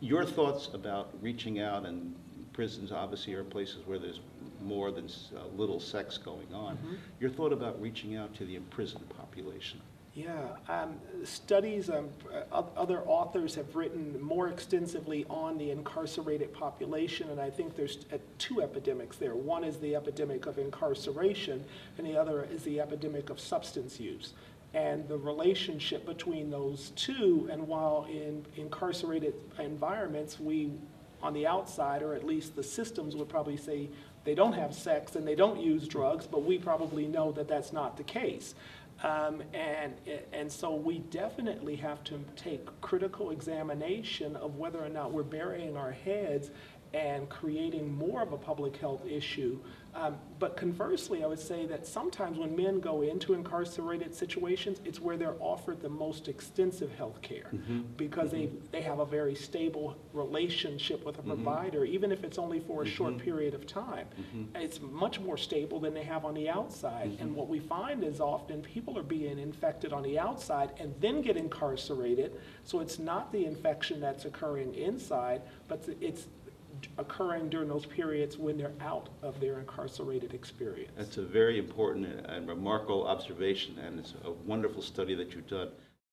Your thoughts about reaching out, and prisons obviously are places where there's more than little sex going on. Your thought about reaching out to the imprisoned population? Yeah, studies, other authors have written more extensively on the incarcerated population, and I think there's two epidemics there. One is the epidemic of incarceration, and the other is the epidemic of substance use. And the relationship between those two, and while in incarcerated environments, we, on the outside, or at least the systems would probably say they don't have sex and they don't use drugs, but we probably know that that's not the case. And so we definitely have to take critical examination of whether or not we're burying our heads and creating more of a public health issue. But conversely, I would say that sometimes when men go into incarcerated situations, it's where they're offered the most extensive health care because they have a very stable relationship with a provider, even if it's only for a short period of time. It's much more stable than they have on the outside. And what we find is often people are being infected on the outside and then get incarcerated. So it's not the infection that's occurring inside, but it's occurring during those periods when they're out of their incarcerated experience. That's a very important and remarkable observation, and it's a wonderful study that you've done.